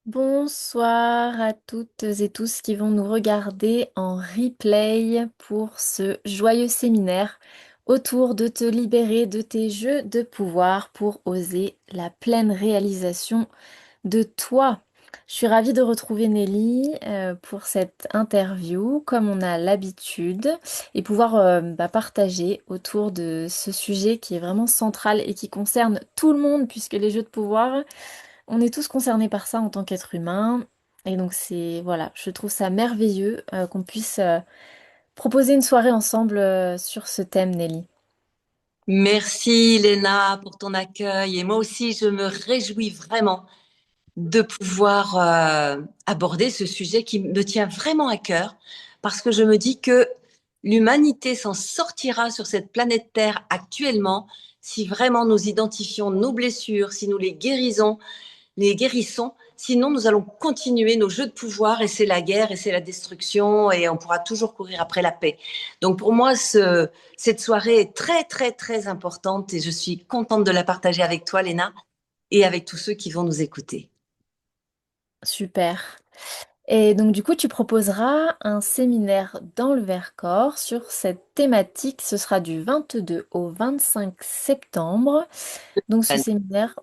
Bonsoir à toutes et tous qui vont nous regarder en replay pour ce joyeux séminaire autour de te libérer de tes jeux de pouvoir pour oser la pleine réalisation de toi. Je suis ravie de retrouver Nelly pour cette interview comme on a l'habitude et pouvoir partager autour de ce sujet qui est vraiment central et qui concerne tout le monde puisque les jeux de pouvoir on est tous concernés par ça en tant qu'être humain. Et donc voilà, je trouve ça merveilleux qu'on puisse proposer une soirée ensemble sur ce thème, Nelly. Merci Léna pour ton accueil et moi aussi je me réjouis vraiment de pouvoir aborder ce sujet qui me tient vraiment à cœur parce que je me dis que l'humanité s'en sortira sur cette planète Terre actuellement si vraiment nous identifions nos blessures, si nous les guérissons. Sinon, nous allons continuer nos jeux de pouvoir et c'est la guerre et c'est la destruction et on pourra toujours courir après la paix. Donc pour moi, cette soirée est très, très, très importante et je suis contente de la partager avec toi, Léna, et avec tous ceux qui vont nous écouter. Super. Et donc du coup, tu proposeras un séminaire dans le Vercors sur cette thématique. Ce sera du 22 au 25 septembre. Donc ce séminaire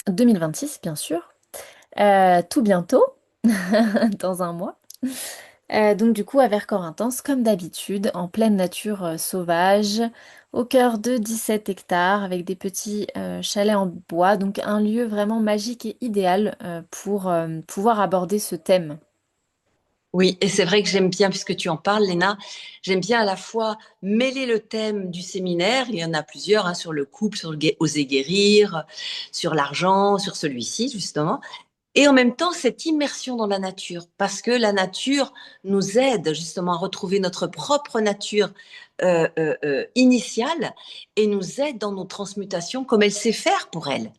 2026, bien sûr. Tout bientôt, dans un mois. Donc du coup, à Vercors Intense, comme d'habitude, en pleine nature sauvage, au cœur de 17 hectares, avec des petits chalets en bois, donc un lieu vraiment magique et idéal pour pouvoir aborder ce thème. Oui, et c'est vrai que j'aime bien, puisque tu en parles, Léna, j'aime bien à la fois mêler le thème du séminaire, il y en a plusieurs, hein, sur le couple, sur oser guérir, sur l'argent, sur celui-ci, justement, et en même temps cette immersion dans la nature, parce que la nature nous aide justement à retrouver notre propre nature initiale et nous aide dans nos transmutations comme elle sait faire pour elle.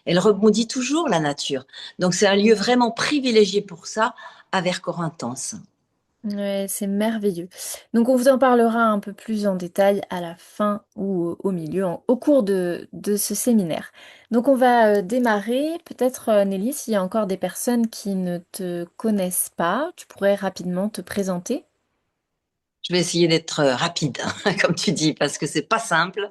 Elle rebondit toujours, la nature. Donc c'est un lieu vraiment privilégié pour ça, à Vercors-Intense. Ouais, c'est merveilleux. Donc on vous en parlera un peu plus en détail à la fin ou au milieu, au cours de ce séminaire. Donc on va démarrer. Peut-être Nelly, s'il y a encore des personnes qui ne te connaissent pas, tu pourrais rapidement te présenter. Je vais essayer d'être rapide, hein, comme tu dis, parce que c'est pas simple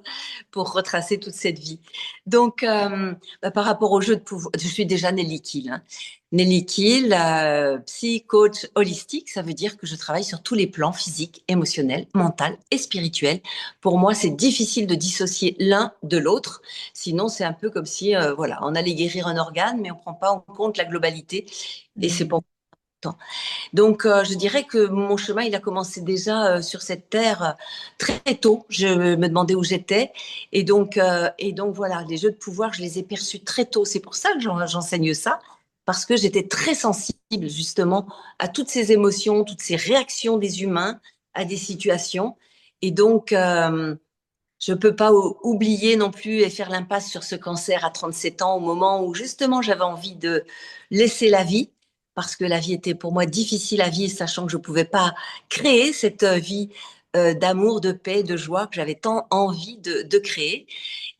pour retracer toute cette vie. Donc, par rapport au jeu de pouvoir, je suis déjà Nelly Kiel, hein. Nelly Kiel, psy, coach holistique, ça veut dire que je travaille sur tous les plans physique, émotionnel, mental et spirituel. Pour moi, c'est difficile de dissocier l'un de l'autre. Sinon, c'est un peu comme si, voilà, on allait guérir un organe, mais on prend pas en compte la globalité. Et c'est Hmm. pour donc, je dirais que mon chemin, il a commencé déjà sur cette terre très tôt. Je me demandais où j'étais. Et donc, voilà, les jeux de pouvoir, je les ai perçus très tôt. C'est pour ça que j'enseigne ça, parce que j'étais très sensible justement à toutes ces émotions, toutes ces réactions des humains à des situations. Et donc, je peux pas oublier non plus et faire l'impasse sur ce cancer à 37 ans, au moment où justement j'avais envie de laisser la vie, parce que la vie était pour moi difficile à vivre, sachant que je pouvais pas créer cette vie d'amour, de paix, de joie que j'avais tant envie de créer.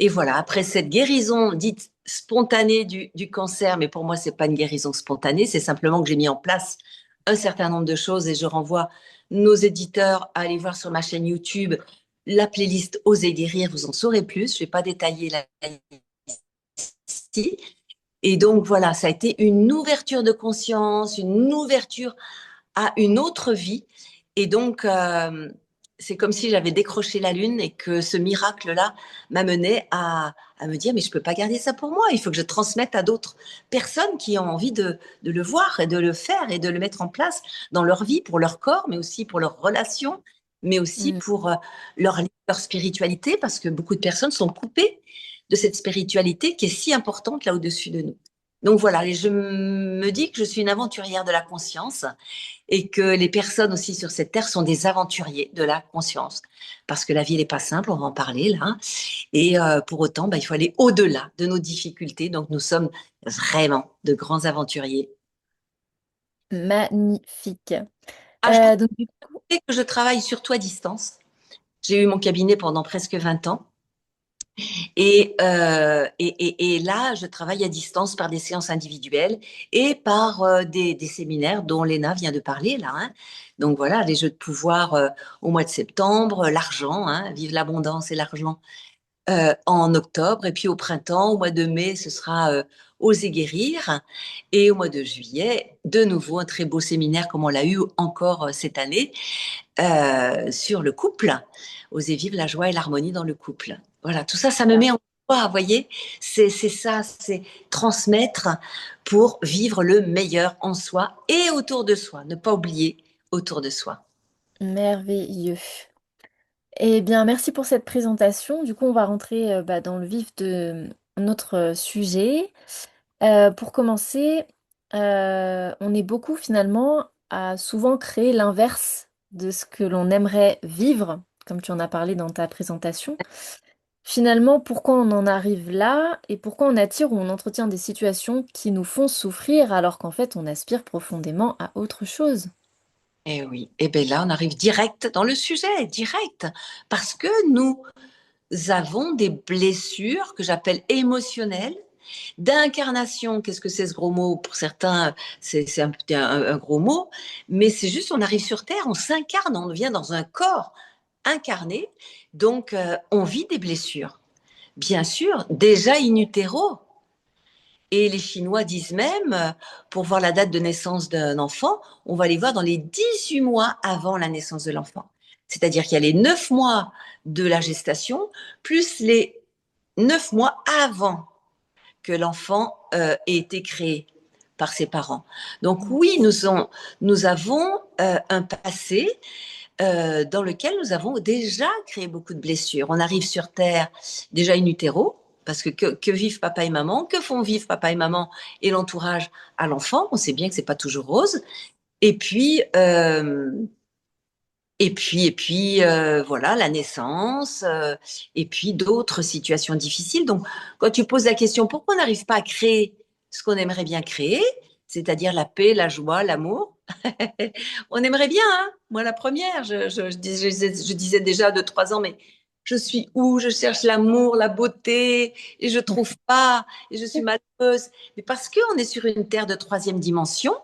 Et voilà, après cette guérison dite spontanée du cancer, mais pour moi c'est pas une guérison spontanée, c'est simplement que j'ai mis en place un certain nombre de choses et je renvoie nos éditeurs à aller voir sur ma chaîne YouTube la playlist Oser guérir, vous en saurez plus. Je ne vais pas détailler la ici. Et donc voilà, ça a été une ouverture de conscience, une ouverture à une autre vie. Et donc, c'est comme si j'avais décroché la lune et que ce miracle-là m'amenait à me dire, mais je ne peux pas garder ça pour moi. Il faut que je transmette à d'autres personnes qui ont envie de le voir et de le faire et de le mettre en place dans leur vie, pour leur corps, mais aussi pour leurs relations, mais aussi Hmm. pour leur spiritualité, parce que beaucoup de personnes sont coupées de cette spiritualité qui est si importante là au-dessus de nous. Donc voilà, et je me dis que je suis une aventurière de la conscience et que les personnes aussi sur cette terre sont des aventuriers de la conscience. Parce que la vie n'est pas simple, on va en parler là. Et pour autant, bah, il faut aller au-delà de nos difficultés. Donc nous sommes vraiment de grands aventuriers. Magnifique. Ah, je peux Donc, dire que je travaille surtout à distance. J'ai eu mon cabinet pendant presque 20 ans. Et là, je travaille à distance par des séances individuelles et par des séminaires dont Léna vient de parler là, hein. Donc voilà, les jeux de pouvoir au mois de septembre, l'argent, hein, vive l'abondance et l'argent en octobre, et puis au printemps, au mois de mai, ce sera Oser guérir, et au mois de juillet, de nouveau un très beau séminaire comme on l'a eu encore cette année sur le couple, oser vivre la joie et l'harmonie dans le couple. Voilà, tout ça, ça me met en joie, vous voyez, c'est ça, c'est transmettre pour vivre le meilleur en soi et autour de soi, ne pas oublier autour de soi. Merveilleux. Eh bien, merci pour cette présentation. Du coup, on va rentrer dans le vif de notre sujet. Pour commencer, on est beaucoup finalement à souvent créer l'inverse de ce que l'on aimerait vivre, comme tu en as parlé dans ta présentation. Finalement, pourquoi on en arrive là et pourquoi on attire ou on entretient des situations qui nous font souffrir alors qu'en fait on aspire profondément à autre chose. Et oui, et bien là, on arrive direct dans le sujet, direct, parce que nous avons des blessures que j'appelle émotionnelles, d'incarnation. Qu'est-ce que c'est ce gros mot? Pour certains, c'est un gros mot, mais c'est juste, on arrive sur Terre, on s'incarne, on vient dans un corps incarné, donc on vit des blessures. Bien sûr, déjà in utero. Et les Chinois disent même, pour voir la date de naissance d'un enfant, on va les voir dans les 18 mois avant la naissance de l'enfant. C'est-à-dire qu'il y a les 9 mois de la gestation, plus les 9 mois avant que l'enfant ait été créé par ses parents. Donc oui, nous avons un passé dans lequel nous avons déjà créé beaucoup de blessures. On arrive sur Terre déjà in utero, parce que vivent papa et maman, que font vivre papa et maman et l'entourage à l'enfant. On sait bien que c'est pas toujours rose. Et puis, voilà, la naissance, et puis d'autres situations difficiles. Donc, quand tu poses la question, pourquoi on n'arrive pas à créer ce qu'on aimerait bien créer, c'est-à-dire la paix, la joie, l'amour, on aimerait bien, hein. Moi, la première, je disais déjà de 3 ans, mais je suis où? Je cherche l'amour, la beauté, et je trouve pas, et je suis malheureuse. Mais parce qu'on est sur une terre de troisième dimension,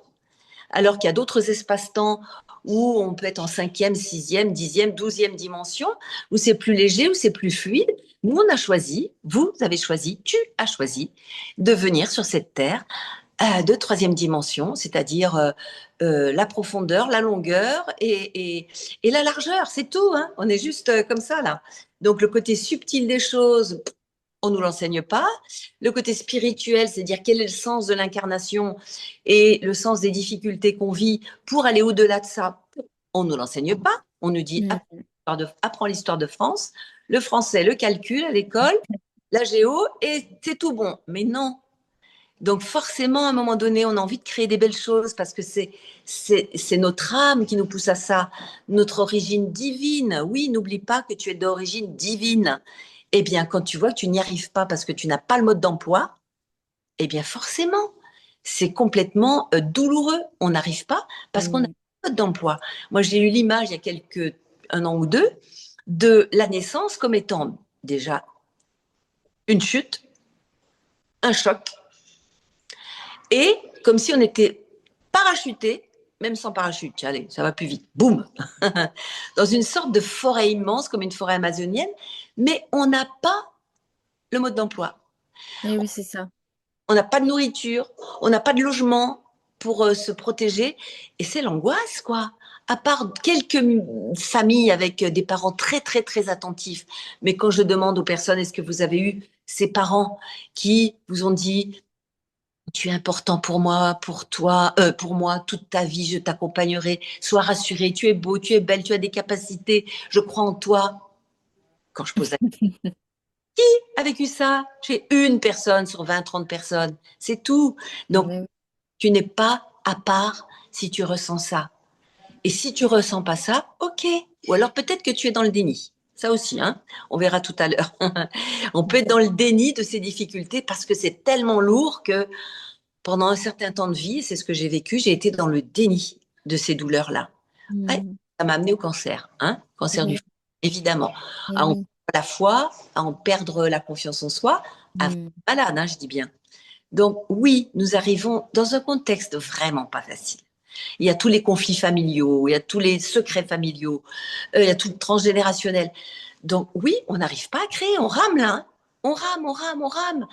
alors qu'il y a d'autres espaces-temps où on peut être en cinquième, sixième, dixième, douzième dimension, où c'est plus léger, où c'est plus fluide. Nous, on a choisi, vous avez choisi, tu as choisi de venir sur cette terre de troisième dimension, c'est-à-dire la profondeur, la longueur et la largeur, c'est tout, hein. On est juste comme ça là. Donc le côté subtil des choses, on nous l'enseigne pas. Le côté spirituel, c'est-à-dire quel est le sens de l'incarnation et le sens des difficultés qu'on vit pour aller au-delà de ça, on nous l'enseigne pas. On nous dit Mm. apprends l'histoire de France, le français, le calcul à l'école, la géo et c'est tout bon. Mais non, donc forcément, à un moment donné, on a envie de créer des belles choses parce que c'est notre âme qui nous pousse à ça, notre origine divine. Oui, n'oublie pas que tu es d'origine divine. Eh bien, quand tu vois que tu n'y arrives pas parce que tu n'as pas le mode d'emploi, eh bien forcément, c'est complètement douloureux. On n'arrive pas parce qu'on n'a Mm. pas de mode d'emploi. Moi, j'ai eu l'image il y a un an ou deux de la naissance comme étant déjà une chute, un choc, et comme si on était parachuté, même sans parachute, allez, ça va plus vite, boum, dans une sorte de forêt immense, comme une forêt amazonienne, mais on n'a pas le mode d'emploi. Eh oui, c'est ça. On n'a pas de nourriture, on n'a pas de logement pour se protéger, et c'est l'angoisse, quoi. À part quelques familles avec des parents très, très, très attentifs. Mais quand je demande aux personnes, est-ce que vous avez eu ces parents qui vous ont dit tu es important pour moi, pour toi, pour moi, toute ta vie, je t'accompagnerai. Sois rassuré, tu es beau, tu es belle, tu as des capacités, je crois en toi. Quand je pose la question, a vécu ça? J'ai une personne sur 20, 30 personnes. C'est tout. Donc, Mais tu n'es pas à part si tu ressens ça. Et si tu ressens pas ça, ok. Ou alors peut-être que tu es dans le déni. Ça aussi, hein. On verra tout à l'heure. On peut être dans le déni de ces difficultés parce que c'est tellement lourd que pendant un certain temps de vie, c'est ce que j'ai vécu, j'ai été dans le déni de ces douleurs-là. Ouais, Mm. ça m'a amené au cancer, hein, cancer du Eh foie, évidemment. eh Ah, oui. la foi, à en perdre la confiance en soi, à Mm. malade, hein, je dis bien. Donc oui, nous arrivons dans un contexte vraiment pas facile. Il y a tous les conflits familiaux, il y a tous les secrets familiaux, il y a tout le transgénérationnel. Donc oui, on n'arrive pas à créer, on rame là, hein. On rame, on rame, on rame.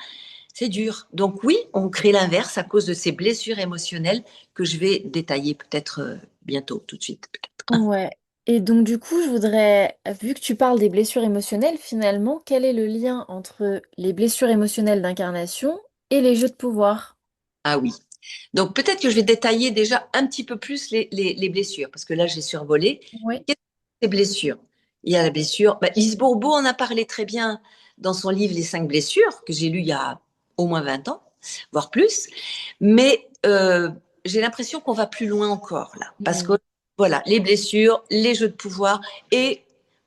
C'est dur. Donc oui, on crée l'inverse à cause de ces blessures émotionnelles que je vais détailler peut-être bientôt, tout de suite. Ouais. Et donc du coup, je voudrais, vu que tu parles des blessures émotionnelles, finalement, quel est le lien entre les blessures émotionnelles d'incarnation et les jeux de pouvoir? Ah oui. Donc peut-être que je vais détailler déjà un petit peu plus les blessures, parce que là j'ai survolé. Oui. Qu'est-ce que ces blessures? Il y a la blessure. Lise Bourbeau en a parlé très bien dans son livre Les 5 blessures, que j'ai lu il y a au moins 20 ans, voire plus. Mais j'ai l'impression qu'on va plus loin encore là. Parce que Mm. voilà, les blessures, les jeux de pouvoir et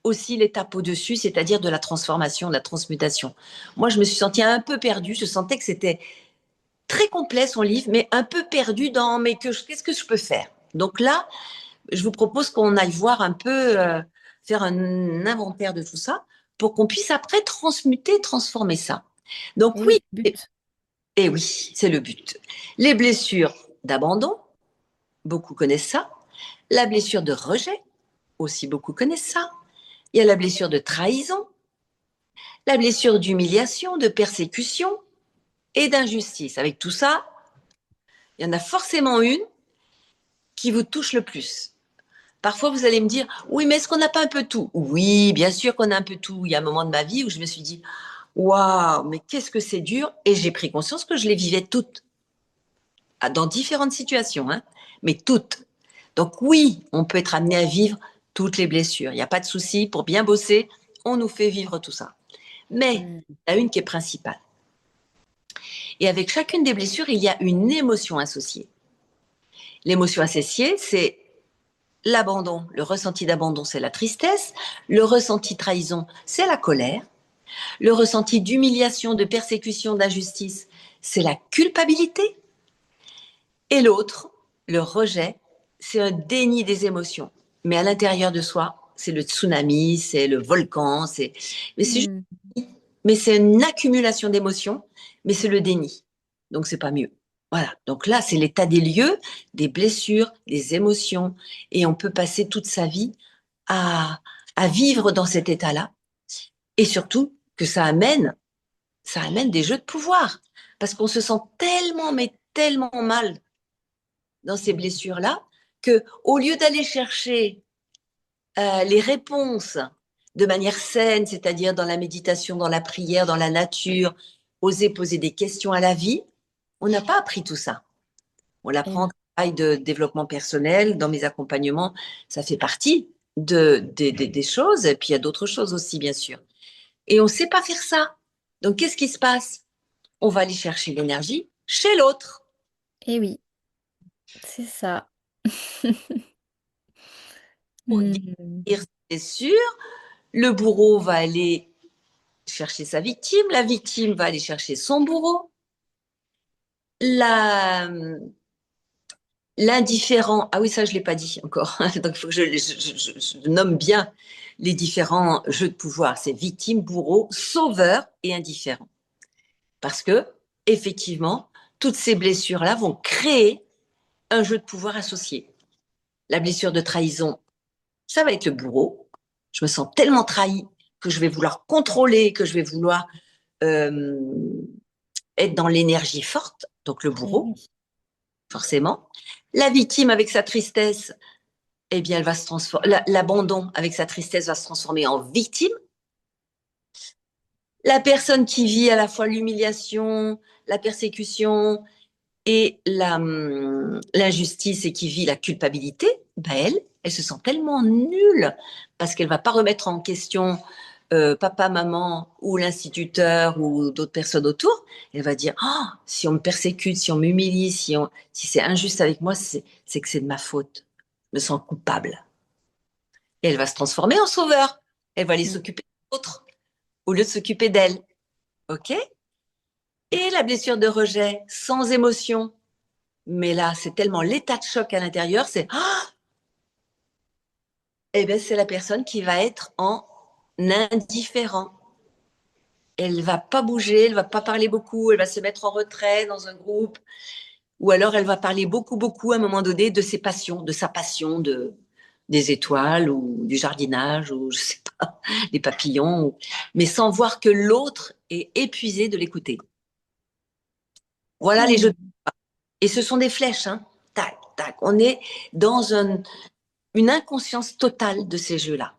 aussi l'étape au-dessus, c'est-à-dire de la transformation, de la transmutation. Moi, je me suis sentie un peu perdue. Je sentais que c'était très complet son livre, mais un peu perdu dans mais qu'est-ce que je peux faire. Donc là, je vous propose qu'on aille voir un peu, faire un inventaire de tout ça pour qu'on puisse après transmuter, transformer ça. Donc Et oui, oui, but. et oui, c'est le but. Les blessures d'abandon, beaucoup connaissent ça. La blessure de rejet, aussi beaucoup connaissent ça. Il y a la blessure de trahison, la blessure d'humiliation, de persécution et d'injustice. Avec tout ça, il y en a forcément une qui vous touche le plus. Parfois, vous allez me dire, oui, mais est-ce qu'on n'a pas un peu tout? Oui, bien sûr qu'on a un peu tout. Il y a un moment de ma vie où je me suis dit, waouh, mais qu'est-ce que c'est dur. Et j'ai pris conscience que je les vivais toutes, dans différentes situations, hein, mais toutes. Donc oui, on peut être amené à vivre toutes les blessures. Il n'y a pas de souci. Pour bien bosser, on nous fait vivre tout ça. Mais Mm. il y a une qui est principale. Et avec chacune des blessures, il y a une émotion associée. L'émotion associée, c'est l'abandon, le ressenti d'abandon, c'est la tristesse. Le ressenti de trahison, c'est la colère. Le ressenti d'humiliation, de persécution, d'injustice, c'est la culpabilité. Et l'autre, le rejet, c'est un déni des émotions. Mais à l'intérieur de soi, c'est le tsunami, c'est le volcan, mais c'est juste... Mm. mais c'est une accumulation d'émotions, mais c'est le déni. Donc c'est pas mieux. Voilà. Donc là, c'est l'état des lieux, des blessures, des émotions, et on peut passer toute sa vie à, à vivre dans cet état-là, et surtout que ça amène des jeux de pouvoir, parce qu'on se sent tellement, mais tellement mal dans ces blessures-là, que au lieu d'aller chercher les réponses de manière saine, c'est-à-dire dans la méditation, dans la prière, dans la nature, oser poser des questions à la vie, on n'a pas appris tout ça. On Eh l'apprend au oui. travail de développement personnel, dans mes accompagnements, ça fait partie des choses, et puis il y a d'autres choses aussi, bien sûr. Et on ne sait pas faire ça. Donc, qu'est-ce qui se passe? On va aller chercher l'énergie chez l'autre. Eh oui, c'est ça. Pour Mm. guérir, c'est sûr. Le bourreau va aller chercher sa victime, la victime va aller chercher son bourreau, la, l'indifférent, ah oui, ça je ne l'ai pas dit encore, donc il faut que je nomme bien les différents jeux de pouvoir, c'est victime, bourreau, sauveur et indifférent. Parce que, effectivement, toutes ces blessures-là vont créer un jeu de pouvoir associé. La blessure de trahison, ça va être le bourreau. Je me sens tellement trahi que je vais vouloir contrôler, que je vais vouloir euh, être dans l'énergie forte, donc le Eh bourreau, oui. forcément. La victime avec sa tristesse, eh bien, elle va se transformer. L'abandon avec sa tristesse va se transformer en victime. La personne qui vit à la fois l'humiliation, la persécution et l'injustice et qui vit la culpabilité, ben elle se sent tellement nulle parce qu'elle va pas remettre en question papa, maman ou l'instituteur ou d'autres personnes autour. Elle va dire, oh, si on me persécute, si on m'humilie, si c'est injuste avec moi, c'est que c'est de ma faute. Je me sens coupable. Et elle va se transformer en sauveur. Elle va aller Mm. s'occuper d'autres au lieu de s'occuper d'elle. OK? Et la blessure de rejet, sans émotion. Mais là, c'est tellement l'état de choc à l'intérieur, c'est ah, eh ben, c'est la personne qui va être en indifférent. Elle va pas bouger, elle va pas parler beaucoup, elle va se mettre en retrait dans un groupe, ou alors elle va parler beaucoup, beaucoup à un moment donné de ses passions, de sa passion des étoiles ou du jardinage ou je sais pas, des papillons, mais sans voir que l'autre est épuisé de l'écouter. Voilà les jeux. Hmm. Et ce sont des flèches, hein. Tac, tac. On est dans une inconscience totale de ces jeux-là.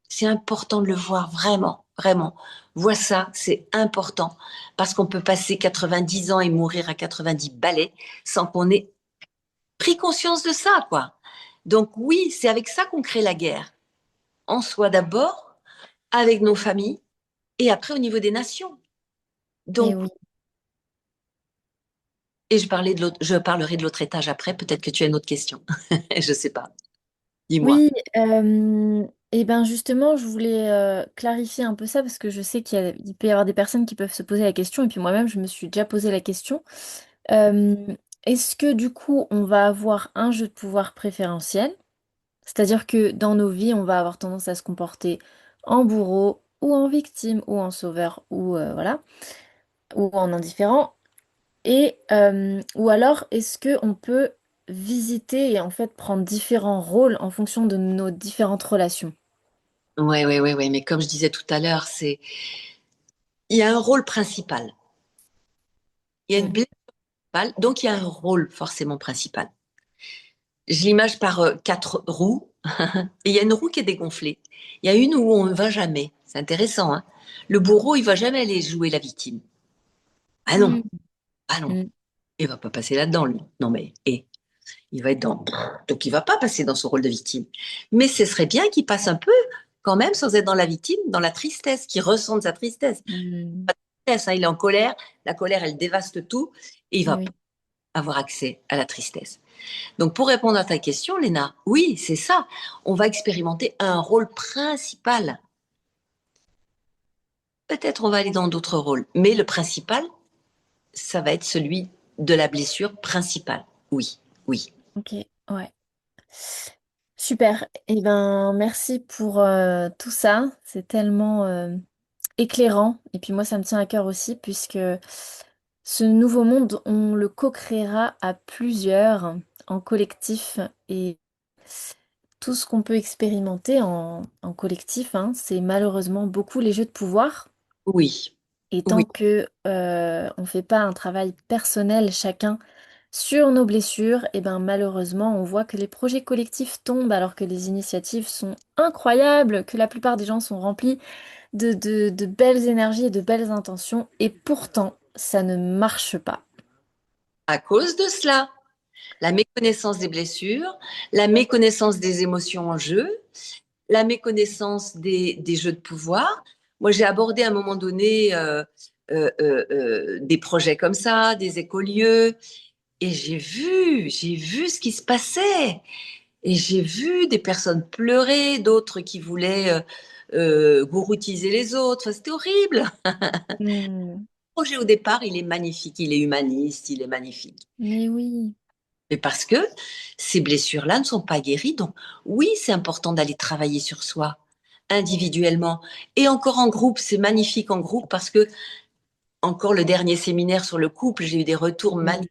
C'est important de le voir vraiment, vraiment. Vois ça, c'est important parce qu'on peut passer 90 ans et mourir à 90 balais sans qu'on ait pris conscience de ça, quoi. Donc oui, c'est avec ça qu'on crée la guerre. En soi d'abord, avec nos familles et après au niveau des nations. Et Donc, oui. et je parlerai de l'autre étage après. Peut-être que tu as une autre question. Je sais pas. Dis-moi. Oui, et ben justement, je voulais clarifier un peu ça parce que je sais il peut y avoir des personnes qui peuvent se poser la question, et puis moi-même, je me suis déjà posé la question. Euh, Est-ce que du coup, on va avoir un jeu de pouvoir préférentiel? C'est-à-dire que dans nos vies, on va avoir tendance à se comporter en bourreau ou en victime ou en sauveur ou voilà, ou en indifférent. Et ou alors, est-ce que on peut visiter et en fait prendre différents rôles en fonction de nos différentes relations? Ouais, ouais, ouais, ouais. Mais comme je disais tout à l'heure, il y a un rôle principal. Il y a une Mm. blessure principale, donc il y a un rôle forcément principal. Je l'image par quatre roues, et il y a une roue qui est dégonflée. Il y a une où on ne va jamais. C'est intéressant, hein. Le bourreau, il va jamais aller jouer la victime. Ah non, Mm. ah non. Mm. Il va pas passer là-dedans, lui. Non, mais, il va être dans. Donc, il va pas passer dans son rôle de victime. Mais ce serait bien qu'il passe un peu, quand même, sans être dans la victime, dans la tristesse, qu'il ressente sa tristesse. Mm. Pas de tristesse, hein, il est en colère. La colère, elle dévaste tout. Et il va pas Oui. avoir accès à la tristesse. Donc, pour répondre à ta question, Léna, oui, c'est ça. On va expérimenter un rôle principal. Peut-être on va aller dans d'autres rôles, mais le principal, ça va être celui de la blessure principale. Oui, oui. Ok. Ouais. Super. Eh ben, merci pour tout ça. C'est tellement éclairant. Et puis moi, ça me tient à cœur aussi, puisque ce nouveau monde, on le co-créera à plusieurs, en collectif. Et tout ce qu'on peut expérimenter en collectif, hein, c'est malheureusement beaucoup les jeux de pouvoir. Oui, Et oui, tant que on ne fait pas un travail personnel chacun sur nos blessures, et ben malheureusement, on voit que les projets collectifs tombent alors que les initiatives sont incroyables, que la plupart des gens sont remplis de belles énergies et de belles intentions, et pourtant, ça ne marche pas. à cause de cela, la méconnaissance des blessures, la méconnaissance des émotions en jeu, la méconnaissance des jeux de pouvoir. Moi, j'ai abordé à un moment donné des projets comme ça, des écolieux, et j'ai vu ce qui se passait. Et j'ai vu des personnes pleurer, d'autres qui voulaient gouroutiser les autres. Enfin, c'était horrible. Hmm. Le projet au départ, il est magnifique, il est humaniste, il est magnifique. Mais oui. Mais parce que ces blessures-là ne sont pas guéries. Donc, oui, c'est important d'aller travailler sur soi individuellement. Et encore en groupe, c'est magnifique en groupe parce que, encore le dernier séminaire sur le couple, j'ai eu des retours magnifiques.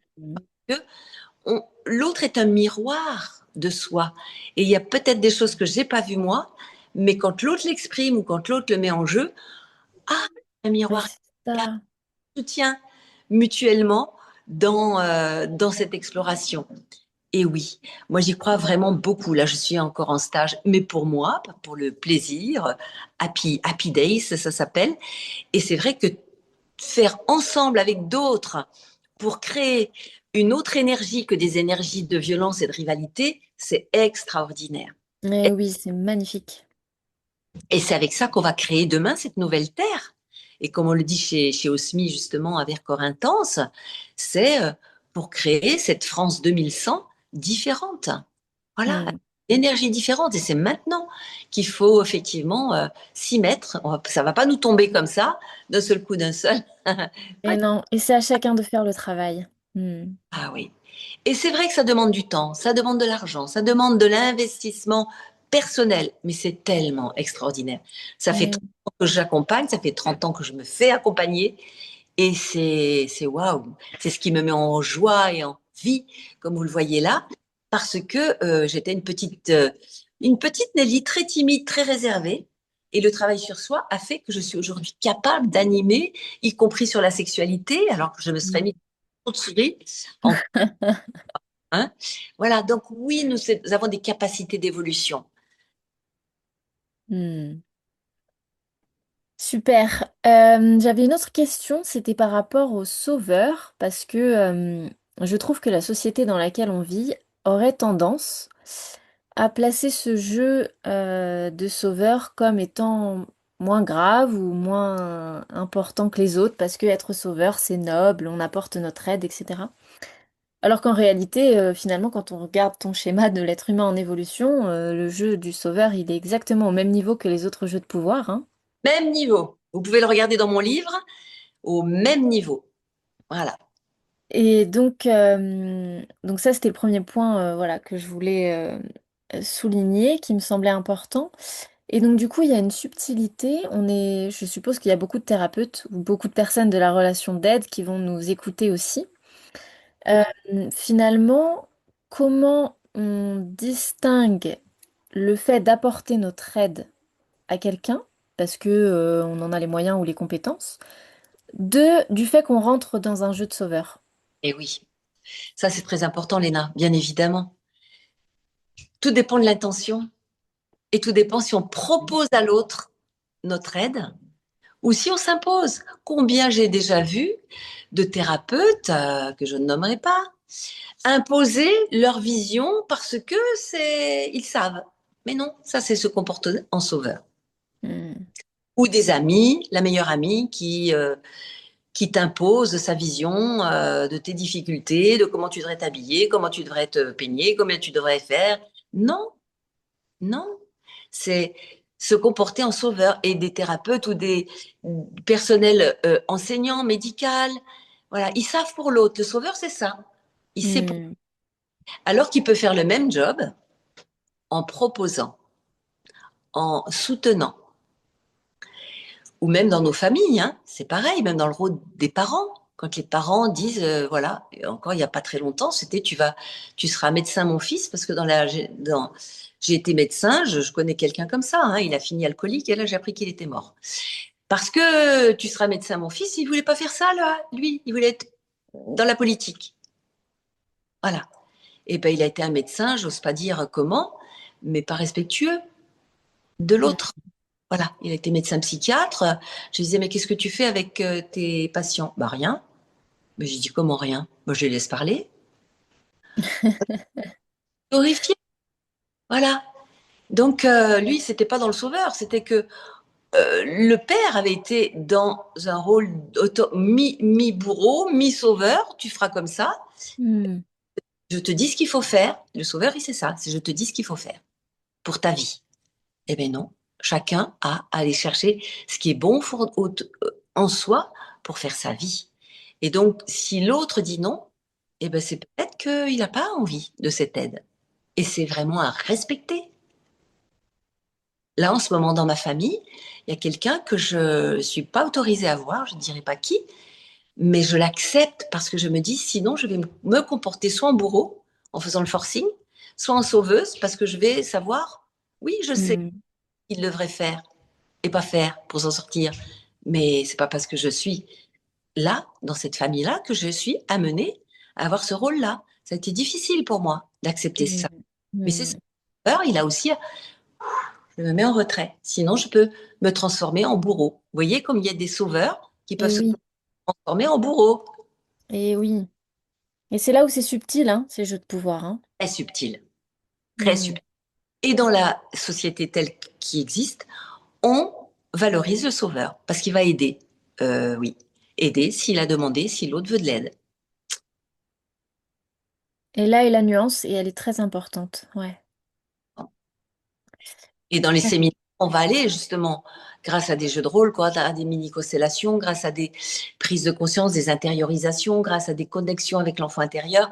Hmm. L'autre est un miroir de soi. Et il y a peut-être des choses que j'ai pas vues moi, mais quand l'autre l'exprime ou quand l'autre le met en jeu, ah, un Mais miroir c'est ça. soutient mutuellement dans cette exploration. Et oui, moi j'y crois vraiment beaucoup. Là, je suis encore en stage, mais pour moi, pas pour le plaisir. Happy Days, ça s'appelle. Et c'est vrai que faire ensemble avec d'autres pour créer une autre énergie que des énergies de violence et de rivalité, c'est extraordinaire. Mais oui, c'est magnifique. Et c'est avec ça qu'on va créer demain cette nouvelle Terre. Et comme on le dit chez Osmi, justement, à Vercors Intense, c'est pour créer cette France 2100 différente. Voilà, Hmm. énergie différente. Et c'est maintenant qu'il faut effectivement s'y mettre. Ça va pas nous tomber comme ça, d'un seul coup, d'un seul. Et non, et c'est à chacun de faire le travail. Hmm. Ah oui. Et c'est vrai que ça demande du temps, ça demande de l'argent, ça demande de l'investissement personnel, mais c'est tellement extraordinaire. Ça fait Mais que j'accompagne, ça fait 30 ans que je me fais accompagner et c'est waouh, c'est ce qui me met en joie et en vie, comme vous le voyez là, parce que j'étais une petite Nelly très timide, très réservée. Et le travail sur soi a fait que je suis aujourd'hui capable d'animer, y compris sur la sexualité, alors que je me serais mis de souris en hein. Voilà, donc oui, nous avons des capacités d'évolution. Hmm. Super. J'avais une autre question, c'était par rapport au sauveur, parce que je trouve que la société dans laquelle on vit aurait tendance à placer ce jeu de sauveur comme étant moins grave ou moins important que les autres, parce que être sauveur, c'est noble, on apporte notre aide, etc. Alors qu'en réalité, finalement, quand on regarde ton schéma de l'être humain en évolution, le jeu du sauveur, il est exactement au même niveau que les autres jeux de pouvoir, hein. Même niveau. Vous pouvez le regarder dans mon livre, au même niveau. Voilà. Et donc ça, c'était le premier point voilà, que je voulais souligner, qui me semblait important. Et donc du coup, il y a une subtilité. Je suppose qu'il y a beaucoup de thérapeutes ou beaucoup de personnes de la relation d'aide qui vont nous écouter aussi. Euh, Finalement, comment on distingue le fait d'apporter notre aide à quelqu'un, parce que on en a les moyens ou les compétences, du fait qu'on rentre dans un jeu de sauveur? Et oui, ça c'est très important, Léna, bien évidemment. Tout dépend de l'intention et tout dépend si on propose à l'autre notre aide ou si on s'impose. Combien j'ai déjà vu de thérapeutes, que je ne nommerai pas, imposer leur vision parce que ils savent. Mais non, ça c'est se comporter en sauveur. Hmm. Ou des amis, la meilleure amie qui t'impose sa vision de tes difficultés, de comment tu devrais t'habiller, comment tu devrais te peigner, comment tu devrais faire. Non, non. C'est se comporter en sauveur. Et des thérapeutes ou des personnels enseignants, médicaux, voilà, ils savent pour l'autre. Le sauveur, c'est ça. Il sait pour... Hmm. Alors qu'il peut faire le même job en proposant, en soutenant. Ou même dans nos familles, hein, c'est pareil, même dans le rôle des parents. Quand les parents disent, voilà, et encore il n'y a pas très longtemps, c'était tu seras médecin mon fils, parce que j'ai été médecin, je connais quelqu'un comme ça, hein, il a fini alcoolique et là j'ai appris qu'il était mort. Parce que tu seras médecin mon fils, il voulait pas faire ça là, lui, il voulait être dans la politique. Voilà. Et ben il a été un médecin, j'ose pas dire comment, mais pas respectueux de Hmm. l'autre. Voilà, il a été médecin psychiatre. Je lui disais, mais qu'est-ce que tu fais avec tes patients? Bah rien. Mais j'ai dit, comment rien? Moi, je les laisse parler. Horrifié. Voilà. Donc, lui, c'était pas dans le sauveur, c'était que le père avait été dans un rôle mi-bourreau, mi-sauveur. Tu feras comme ça. Hmm. Je te dis ce qu'il faut faire. Le sauveur, c'est ça. C'est je te dis ce qu'il faut faire pour ta vie. Eh bien non. Chacun a à aller chercher ce qui est bon en soi pour faire sa vie. Et donc, si l'autre dit non, eh ben c'est peut-être qu'il n'a pas envie de cette aide. Et c'est vraiment à respecter. Là, en ce moment, dans ma famille, il y a quelqu'un que je ne suis pas autorisée à voir, je ne dirai pas qui, mais je l'accepte parce que je me dis, sinon, je vais me comporter soit en bourreau, en faisant le forcing, soit en sauveuse, parce que je vais savoir, oui, je sais Hmm. qu'il devrait faire et pas faire pour s'en sortir. Mais c'est pas parce que je suis là, dans cette famille-là, que je suis amenée à avoir ce rôle-là. Ça a été difficile pour moi d'accepter Hmm. ça. Mais c'est ça. Hmm. Alors, il a aussi, je me mets en retrait. Sinon, je peux me transformer en bourreau. Vous voyez, comme il y a des sauveurs qui peuvent Et se oui, transformer en bourreau. et oui. Et c'est là où c'est subtil, hein, ces jeux de pouvoir, hein. Très subtil, très Hmm. subtil. Et dans la société telle qui existe, on valorise le sauveur parce qu'il va aider. Oui, aider s'il a demandé, si l'autre veut de l'aide. Et là est la nuance, et elle est très importante. Ouais. Et dans les séminaires, on va aller justement, grâce à des jeux de rôle, quoi, à des mini-constellations, grâce à des prises de conscience, des intériorisations, grâce à des connexions avec l'enfant intérieur,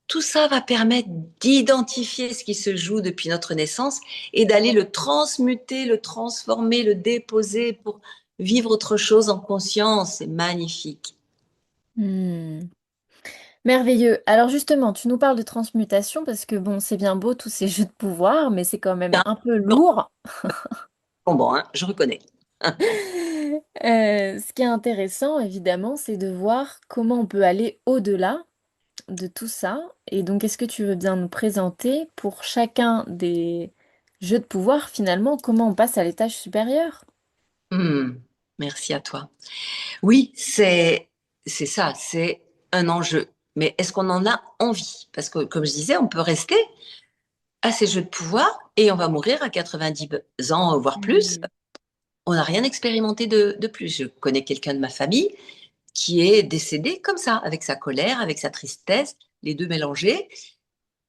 Tout ça va permettre d'identifier ce qui se joue depuis notre naissance et d'aller le transmuter, le transformer, le déposer pour vivre autre chose en conscience. C'est magnifique. Hmm. Merveilleux. Alors justement, tu nous parles de transmutation parce que bon, c'est bien beau tous ces jeux de pouvoir, mais c'est quand même un peu lourd. Bon, hein, je reconnais. Ce qui est intéressant, évidemment, c'est de voir comment on peut aller au-delà de tout ça. Et donc, est-ce que tu veux bien nous présenter pour chacun des jeux de pouvoir, finalement, comment on passe à l'étage supérieur? Hmm, merci à toi. Oui, c'est ça, c'est un enjeu. Mais est-ce qu'on en a envie? Parce que, comme je disais, on peut rester à ces jeux de pouvoir et on va mourir à 90 ans, voire plus. Hmm. On n'a rien expérimenté de plus. Je connais quelqu'un de ma famille qui est décédé comme ça, avec sa colère, avec sa tristesse, les deux mélangés.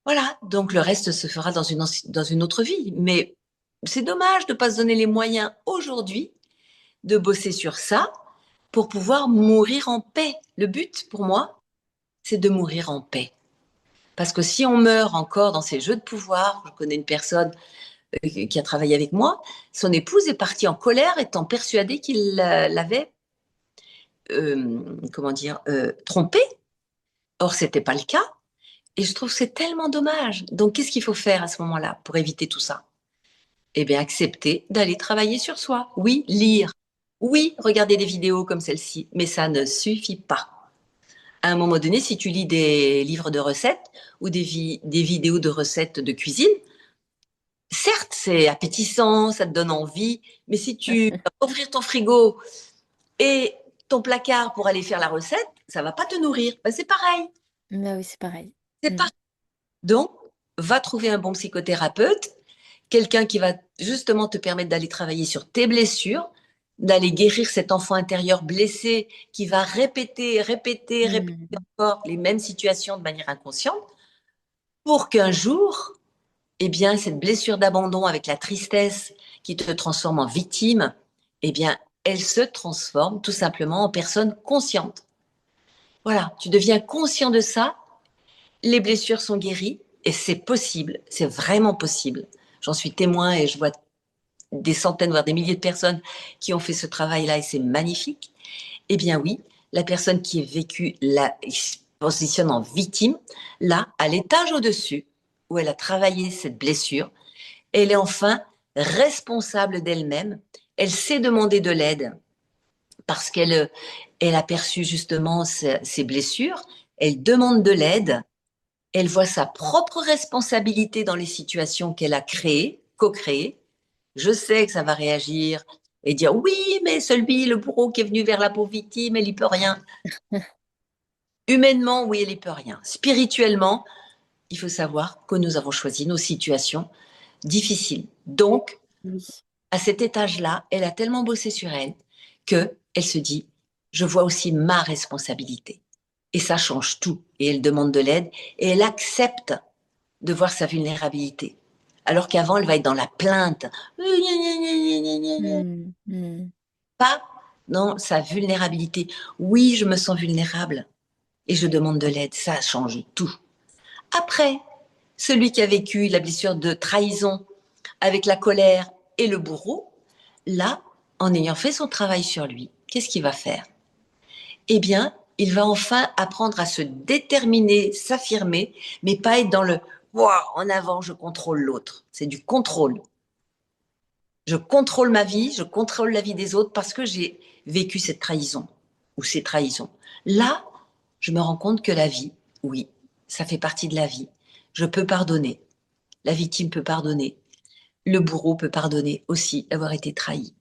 Voilà, donc le reste se fera dans une autre vie. Mais c'est dommage de ne pas se donner les moyens aujourd'hui de bosser sur ça pour pouvoir mourir en paix. Le but, pour moi, c'est de mourir en paix. Parce que si on meurt encore dans ces jeux de pouvoir, je connais une personne qui a travaillé avec moi, son épouse est partie en colère, étant persuadée qu'il l'avait, comment dire, trompée. Or, c'était pas le cas. Et je trouve que c'est tellement dommage. Donc, qu'est-ce qu'il faut faire à ce moment-là pour éviter tout ça? Eh bien, accepter d'aller travailler sur soi. Oui, lire. Oui, regarder des vidéos comme celle-ci. Mais ça ne suffit pas. À un moment donné, si tu lis des livres de recettes ou des vidéos de recettes de cuisine, certes, c'est appétissant, ça te donne envie, mais si tu vas ouvrir ton frigo et ton placard pour aller faire la recette, ça va pas te nourrir. Ben, c'est pareil. Bah oui, c'est pareil. C'est Hmm. pareil. Donc, va trouver un bon psychothérapeute, quelqu'un qui va justement te permettre d'aller travailler sur tes blessures, d'aller guérir cet enfant intérieur blessé qui va répéter, répéter, répéter Hmm. encore les mêmes situations de manière inconsciente pour qu'un jour, eh bien, cette blessure d'abandon avec la tristesse qui te transforme en victime, eh bien, elle se transforme tout simplement en personne consciente. Voilà, tu deviens conscient de ça, les blessures sont guéries et c'est possible, c'est vraiment possible. J'en suis témoin et je vois des centaines, voire des milliers de personnes qui ont fait ce travail-là et c'est magnifique. Eh bien oui, la personne qui est vécue, là, se positionne en victime, là, à l'étage au-dessus, où elle a travaillé cette blessure, elle est enfin responsable d'elle-même. Elle sait demander de l'aide parce qu'elle a perçu justement ses blessures. Elle demande de l'aide. Elle voit sa propre responsabilité dans les situations qu'elle a créées, co-créées. Je sais que ça va réagir et dire oui, mais celui, le bourreau qui est venu vers la pauvre victime, elle n'y peut rien. Humainement, oui, elle n'y peut rien. Spirituellement, il faut savoir que nous avons choisi nos situations difficiles. Donc, Oui. à cet étage-là, elle a tellement bossé sur elle que elle se dit, je vois aussi ma responsabilité. Et ça change tout. Et elle demande de l'aide et elle accepte de voir sa vulnérabilité. Alors qu'avant, elle va être dans la plainte. Hmm. Hmm. Pas dans sa vulnérabilité. Oui, je me sens vulnérable et je demande de l'aide. Ça change tout. Après, celui qui a vécu la blessure de trahison avec la colère et le bourreau, là, en ayant fait son travail sur lui, qu'est-ce qu'il va faire? Eh bien, il va enfin apprendre à se déterminer, s'affirmer, mais pas être dans le wow, en avant, je contrôle l'autre. C'est du contrôle. Je contrôle ma vie, je contrôle la vie des autres parce que j'ai vécu cette trahison ou ces trahisons. Là, je me rends compte que la vie, oui, ça fait partie de la vie. Je peux pardonner. La victime peut pardonner. Le bourreau peut pardonner aussi d'avoir été trahi.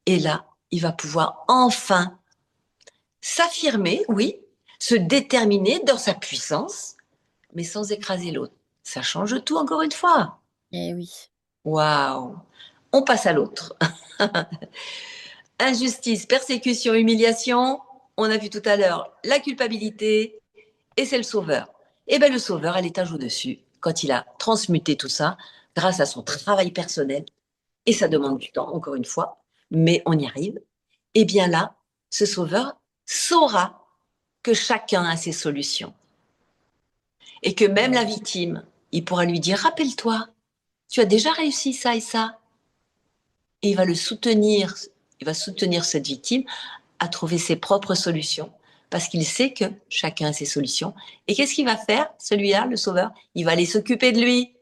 Et là, il va pouvoir enfin s'affirmer, oui, se déterminer dans sa puissance, mais sans écraser l'autre. Ça change tout encore une fois. Eh oui. Waouh. On passe à l'autre. Injustice, persécution, humiliation. On a vu tout à l'heure la culpabilité et c'est le sauveur. Et bien le sauveur à l'étage au-dessus, quand il a transmuté tout ça, grâce à son travail personnel, et ça demande du temps, encore une fois, mais on y arrive, et bien là, ce sauveur saura que chacun a ses solutions. et que même la victime, il pourra lui dire, rappelle-toi, tu as déjà réussi ça et ça. Et il va soutenir cette victime à trouver ses propres solutions parce qu'il sait que chacun a ses solutions. Et qu'est-ce qu'il va faire, celui-là, le sauveur? Il va aller s'occuper de lui.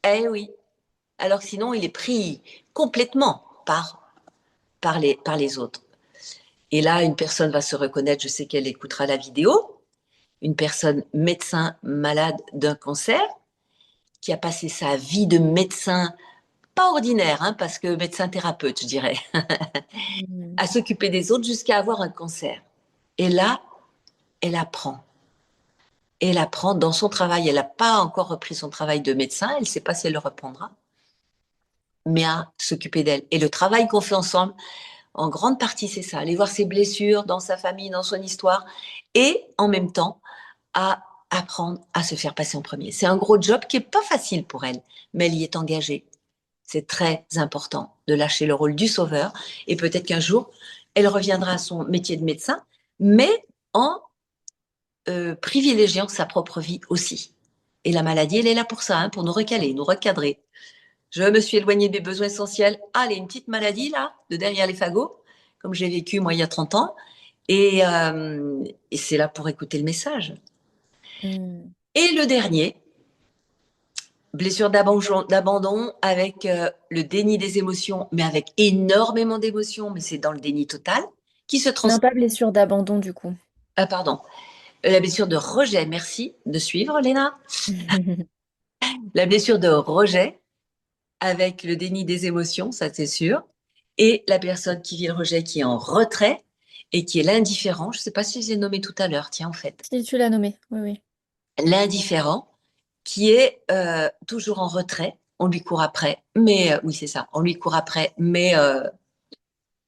Eh oui. Alors que sinon, il est pris complètement par les autres. Et là, une personne va se reconnaître, je sais qu'elle écoutera la vidéo, une personne médecin malade d'un cancer qui a passé sa vie de médecin, pas ordinaire, hein, parce que médecin thérapeute, je dirais, Mm. à s'occuper des autres jusqu'à avoir un cancer. Et là, elle apprend. Elle apprend dans son travail. Elle n'a pas encore repris son travail de médecin. Elle ne sait pas si elle le reprendra, mais à s'occuper d'elle. Et le travail qu'on fait ensemble, en grande partie, c'est ça. Aller voir ses blessures dans sa famille, dans son histoire, et en même temps, à apprendre à se faire passer en premier. C'est un gros job qui est pas facile pour elle, mais elle y est engagée. C'est très important de lâcher le rôle du sauveur et peut-être qu'un jour, elle reviendra à son métier de médecin, mais en privilégiant sa propre vie aussi. Et la maladie, elle est là pour ça, hein, pour nous recaler, nous recadrer. Je me suis éloignée des besoins essentiels. Allez, une petite maladie là, de derrière les fagots, comme j'ai vécu moi il y a 30 ans. Et c'est là pour écouter le message. Mm. Et le dernier, blessure d'abandon avec le déni des émotions, mais avec énormément d'émotions, mais c'est dans le déni total, qui se Non, transforme. pas blessure d'abandon du coup. Ah, pardon. La blessure de rejet, merci de suivre, Léna. La blessure de rejet avec le déni des émotions, ça c'est sûr. Et la personne qui vit le rejet, qui est en retrait et qui est l'indifférent. Je ne sais pas si j'ai nommé tout à l'heure, tiens, en fait. Si tu l'as nommé, oui, oui. L'indifférent qui est toujours en retrait. On lui court après, mais oui, c'est ça. On lui court après, mais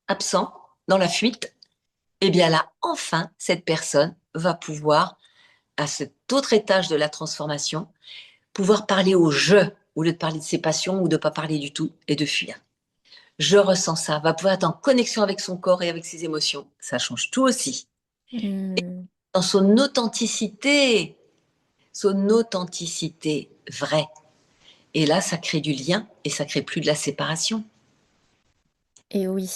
absent, dans la fuite. Et bien là, enfin, cette personne va pouvoir, à cet autre étage de la transformation, pouvoir parler au je, au lieu de parler de ses passions ou de ne pas parler du tout et de fuir. Je ressens ça, va pouvoir être en connexion avec son corps et avec ses émotions. Ça change tout aussi. Mm. Dans son authenticité vraie. Et là, ça crée du lien et ça crée plus de la séparation. Et oui.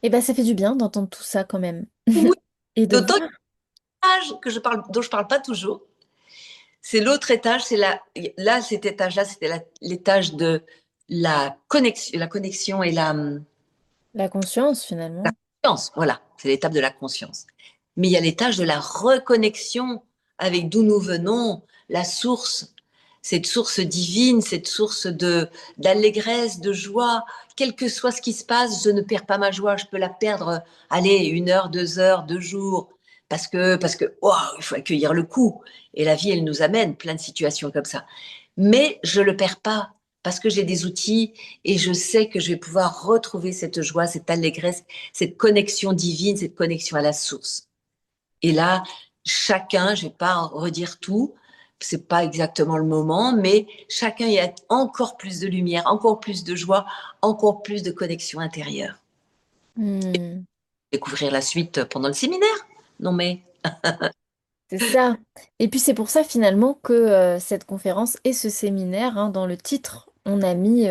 Et ben ça fait du bien d'entendre tout ça quand même. Oui, Et de d'autant voir. dont je parle pas toujours, c'est l'autre étage, là, cet étage-là, c'était l'étage de la connexion et La conscience la finalement. conscience. Voilà, c'est l'étape de la conscience. Mais il y a l'étage de la reconnexion avec d'où nous venons, la source, cette source divine, cette source d'allégresse, de joie. Quel que soit ce qui se passe, je ne perds pas ma joie. Je peux la perdre, allez, 1 heure, 2 heures, 2 jours, parce que, waouh, il faut accueillir le coup. Et la vie, elle nous amène plein de situations comme ça. Mais je le perds pas parce que j'ai des outils et je sais que je vais pouvoir retrouver cette joie, cette allégresse, cette connexion divine, cette connexion à la source. Et là, chacun, je vais pas en redire tout, c'est pas exactement le moment, mais chacun y a encore plus de lumière, encore plus de joie, encore plus de connexion intérieure. Hmm. Découvrir la suite pendant le séminaire. Non mais, C'est ça. Et puis c'est pour ça finalement que cette conférence et ce séminaire, hein, dans le titre, on a mis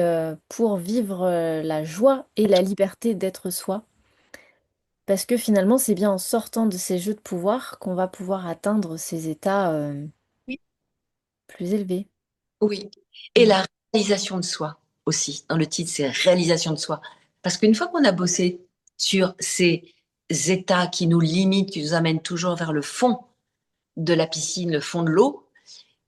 pour vivre la joie et la liberté d'être soi. Parce que finalement, c'est bien en sortant de ces jeux de pouvoir qu'on va pouvoir atteindre ces états oui, plus élevés. oui. Et Mm. la réalisation de soi aussi. Dans le titre, c'est réalisation de soi. Parce qu'une fois qu'on a bossé sur ces états qui nous limitent, qui nous amènent toujours vers le fond de la piscine, le fond de l'eau,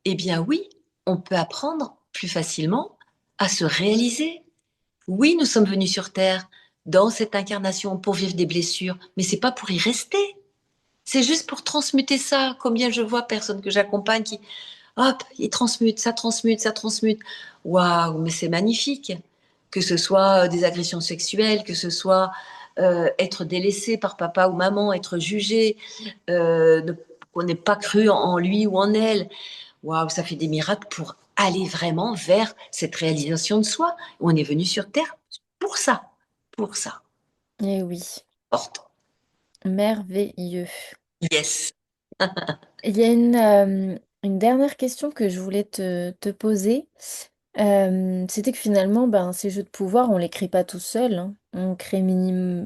eh bien oui, on peut apprendre plus facilement à se réaliser. Oui, nous sommes venus sur Terre dans cette incarnation pour vivre des blessures, mais c'est pas pour y rester. C'est juste pour transmuter ça. Combien je vois personnes que j'accompagne qui, hop, ils transmutent, ça transmute, ça transmute. Waouh, mais c'est magnifique. Que ce soit des agressions sexuelles, que ce soit être délaissé par papa ou maman, être jugé, qu'on n'ait pas cru en lui ou en elle. Waouh, ça fait des miracles pour aller vraiment vers cette réalisation de soi. On est venu sur Terre pour ça, pour ça. Eh oui, Porte. merveilleux. Yes. Il y a une dernière question que je voulais te poser. C'était que finalement, ben, ces jeux de pouvoir, on les crée pas tout seul, hein. On crée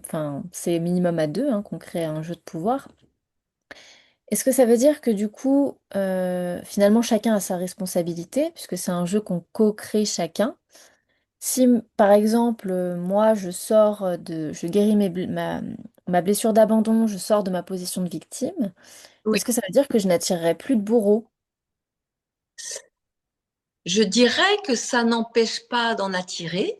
enfin, c'est minimum à deux, hein, qu'on crée un jeu de pouvoir. Est-ce que ça veut dire que du coup, finalement, chacun a sa responsabilité, puisque c'est un jeu qu'on co-crée chacun? Si, par exemple, moi, je guéris ma blessure d'abandon, je sors de ma position de victime, Oui. est-ce que ça veut dire que je n'attirerai plus de bourreaux? Je dirais que ça n'empêche pas d'en attirer,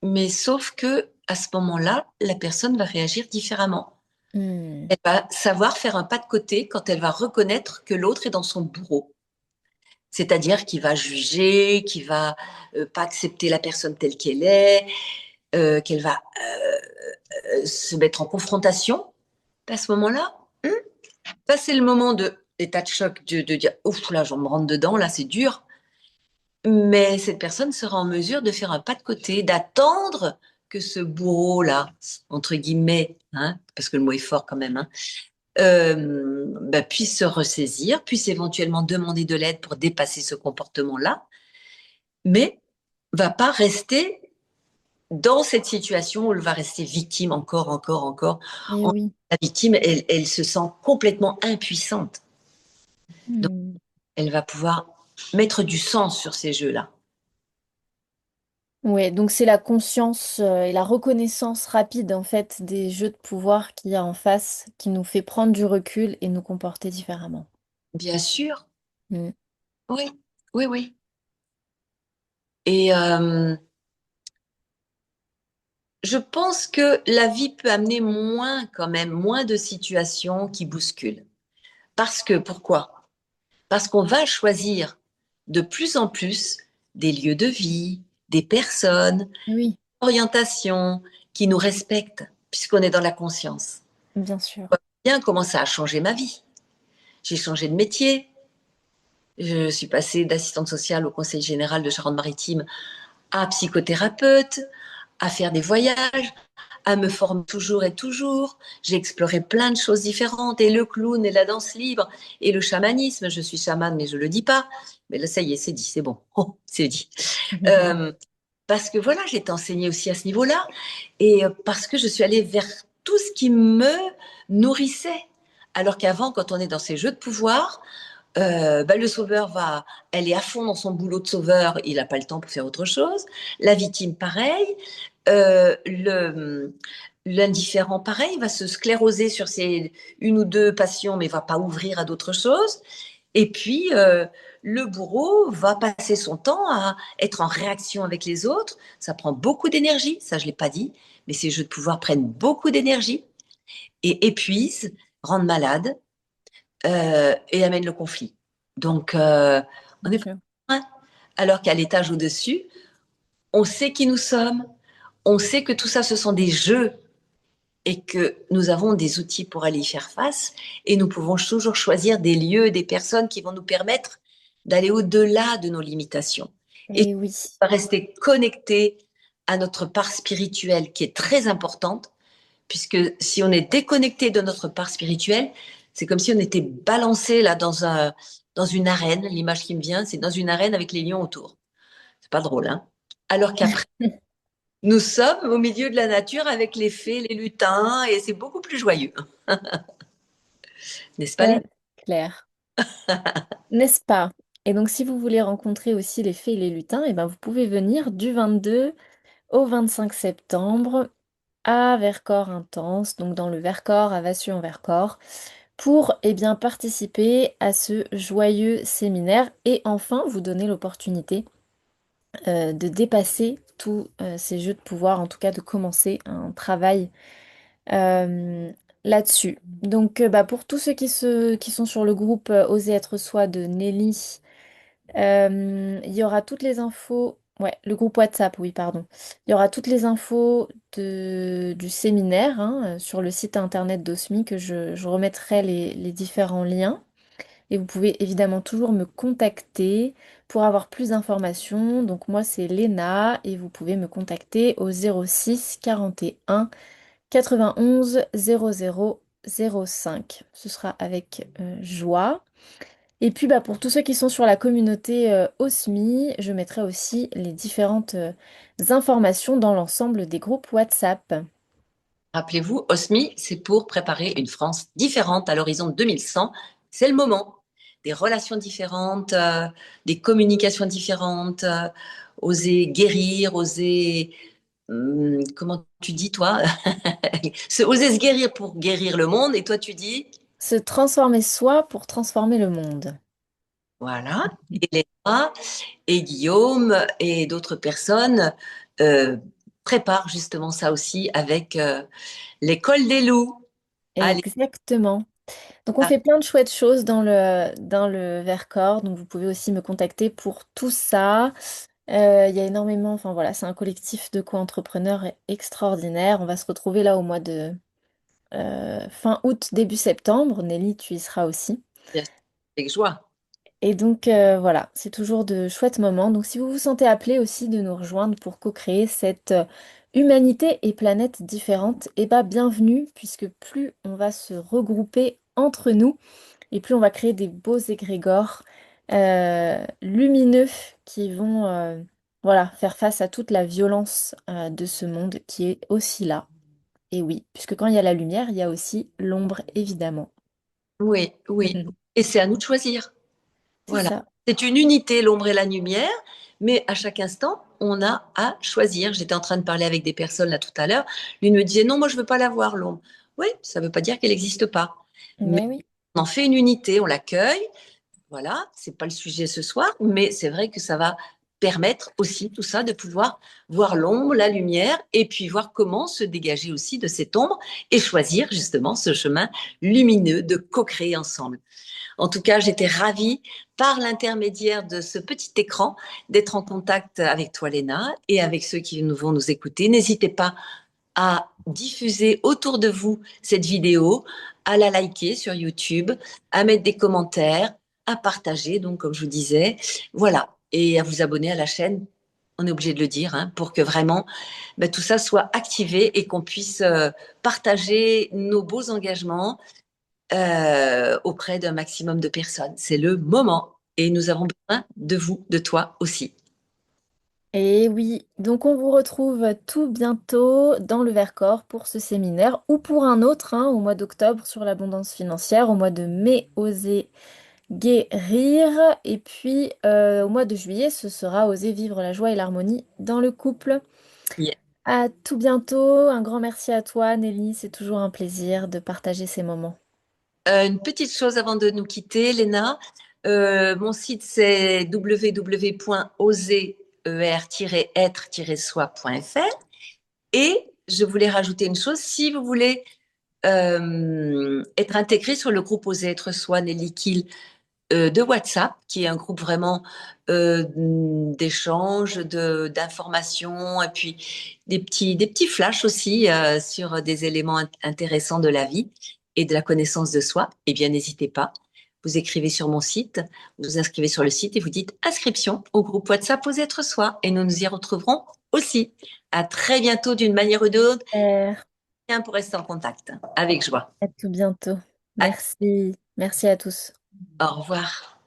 mais sauf que à ce moment-là, la personne va réagir différemment. Hmm. Elle va savoir faire un pas de côté quand elle va reconnaître que l'autre est dans son bourreau. C'est-à-dire qu'il va juger, qu'il va pas accepter la personne telle qu'elle est, qu'elle va se mettre en confrontation. À ce moment-là, ça c'est le moment de l'état de choc, de dire ouf là, j'en me rentre dedans, là c'est dur. Mais cette personne sera en mesure de faire un pas de côté, d'attendre que ce bourreau-là, entre guillemets, hein, parce que le mot est fort quand même, hein, bah, puisse se ressaisir, puisse éventuellement demander de l'aide pour dépasser ce comportement-là, mais va pas rester dans cette situation où elle va rester victime encore, encore, encore. Eh oui. La victime, elle se sent complètement impuissante. Donc, Hmm. elle va pouvoir mettre du sens sur ces jeux-là. Ouais, donc c'est la conscience et la reconnaissance rapide en fait des jeux de pouvoir qu'il y a en face qui nous fait prendre du recul et nous comporter différemment. Bien sûr, Hmm. oui, oui, oui. Et je pense que la vie peut amener moins, quand même, moins de situations qui bousculent. Parce que, pourquoi? Parce qu'on va choisir de plus en plus des lieux de vie, des personnes, Oui, orientations qui nous respectent, puisqu'on est dans la conscience. bien sûr. Bien, comment ça a changé ma vie? J'ai changé de métier. Je suis passée d'assistante sociale au Conseil général de Charente-Maritime à psychothérapeute, à faire des voyages, à me former toujours et toujours. J'ai exploré plein de choses différentes, et le clown, et la danse libre, et le chamanisme. Je suis chamane, mais je le dis pas. Mais là, ça y est, c'est dit, c'est bon. Oh, c'est dit. Euh, Parce que voilà, j'ai été enseignée aussi à ce niveau-là, et parce que je suis allée vers tout ce qui me nourrissait. Alors qu'avant, quand on est dans ces jeux de pouvoir, bah, le sauveur va, elle est à fond dans son boulot de sauveur, il n'a pas le temps pour faire autre chose. La victime, pareil. L'indifférent, pareil, va se scléroser sur ses une ou deux passions, mais va pas ouvrir à d'autres choses. Et puis, le bourreau va passer son temps à être en réaction avec les autres. Ça prend beaucoup d'énergie, ça je l'ai pas dit, mais ces jeux de pouvoir prennent beaucoup d'énergie et épuisent, rendent malade et amènent le conflit. Donc, on Bien est pas sûr. loin. Alors qu'à l'étage au-dessus, on sait qui nous sommes, on sait que tout ça, ce sont des jeux et que nous avons des outils pour aller y faire face et nous pouvons toujours choisir des lieux, des personnes qui vont nous permettre d'aller au-delà de nos limitations et Et oui. rester connectés à notre part spirituelle qui est très importante puisque si on est déconnecté de notre part spirituelle, c'est comme si on était balancé là dans une arène. L'image qui me vient, c'est dans une arène avec les lions autour. C'est pas drôle, hein? Alors qu'après, nous sommes au milieu de la nature avec les fées, les lutins, et c'est beaucoup plus joyeux, n'est-ce pas, Lynn? Très clair. N'est-ce pas? Et donc, si vous voulez rencontrer aussi les fées et les lutins, eh ben, vous pouvez venir du 22 au 25 septembre à Vercors Intense, donc dans le Vercors, à Vassy-en-Vercors, pour eh bien, participer à ce joyeux séminaire et enfin vous donner l'opportunité de dépasser tous ces jeux de pouvoir, en tout cas de commencer un travail euh, là-dessus. Donc bah, pour tous ceux qui sont sur le groupe Oser être soi de Nelly, il y aura toutes les infos. Ouais, le groupe WhatsApp, oui, pardon. Il y aura toutes les infos du séminaire hein, sur le site internet d'Osmi que je remettrai les différents liens. Et vous pouvez évidemment toujours me contacter pour avoir plus d'informations. Donc moi c'est Léna et vous pouvez me contacter au 06 41 91 00 05. Ce sera avec joie. Et puis bah, pour tous ceux qui sont sur la communauté OSMI, je mettrai aussi les différentes informations dans l'ensemble des groupes WhatsApp. Rappelez-vous, OSMI, c'est pour préparer une France différente à l'horizon 2100. C'est le moment. Des relations différentes, des communications différentes, oser guérir, oser, comment tu dis toi? Oser se guérir pour guérir le monde. Et toi, tu dis, Se transformer soi pour transformer le monde. voilà. Et Léa et Guillaume et d'autres personnes euh, préparent justement ça aussi avec l'école des loups. Allez. Exactement. Donc on fait plein de chouettes choses dans le Vercors, donc vous pouvez aussi me contacter pour tout ça. Il y a énormément, enfin voilà, c'est un collectif de co-entrepreneurs extraordinaire. On va se retrouver là au mois de fin août, début septembre. Nelly, tu y seras aussi. Bien sûr, avec joie. Et donc voilà, c'est toujours de chouettes moments. Donc si vous vous sentez appelé aussi de nous rejoindre pour co-créer cette humanité et planète différente, eh ben bienvenue, puisque plus on va se regrouper entre nous, et plus on va créer des beaux égrégores lumineux qui vont voilà, faire face à toute la violence de ce monde qui est aussi là. Et oui, puisque quand il y a la lumière, il y a aussi l'ombre, évidemment. Oui, oui. Et c'est à nous de choisir. C'est Voilà. ça. C'est une unité, l'ombre et la lumière, mais à chaque instant, on a à choisir. J'étais en train de parler avec des personnes là tout à l'heure. L'une me disait non, moi je veux pas la voir, l'ombre. Oui, ça ne veut pas dire qu'elle n'existe pas. Mais Mais oui. on en fait une unité, on l'accueille. Voilà, c'est pas le sujet ce soir, mais c'est vrai que ça va permettre aussi tout ça de pouvoir voir l'ombre, la lumière, et puis voir comment se dégager aussi de cette ombre et choisir justement ce chemin lumineux de co-créer ensemble. En tout cas, j'étais ravie, par l'intermédiaire de ce petit écran, d'être en contact avec toi, Léna, et avec ceux qui vont nous écouter. N'hésitez pas à diffuser autour de vous cette vidéo, à la liker sur YouTube, à mettre des commentaires, à partager, donc comme je vous disais, voilà, et à vous abonner à la chaîne. On est obligé de le dire, hein, pour que vraiment tout ça soit activé et qu'on puisse partager nos beaux engagements auprès d'un maximum de personnes. C'est le moment et nous avons besoin de vous, de toi aussi. Et oui, donc on vous retrouve tout bientôt dans le Vercors pour ce séminaire ou pour un autre hein, au mois d'octobre sur l'abondance financière, au mois de mai, oser guérir, et puis au mois de juillet, ce sera oser vivre la joie et l'harmonie dans le couple. Yeah. À tout bientôt, un grand merci à toi Nelly, c'est toujours un plaisir de partager ces moments. Une petite chose avant de nous quitter, Léna. Mon site, c'est www.oser-être-soi.fr. Et je voulais rajouter une chose. Si vous voulez être intégré sur le groupe Oser être soi, Nelly Kiel, de WhatsApp, qui est un groupe vraiment d'échanges, d'informations, et puis des petits flashs aussi sur des éléments intéressants de la vie et de la connaissance de soi, eh bien, n'hésitez pas. Vous écrivez sur mon site, vous vous inscrivez sur le site et vous dites inscription au groupe WhatsApp Oser être soi et nous nous y retrouverons aussi. À très bientôt d'une manière ou d'une autre. Bien pour rester en contact. Avec joie. À tout bientôt. Merci. Merci à tous. Au revoir.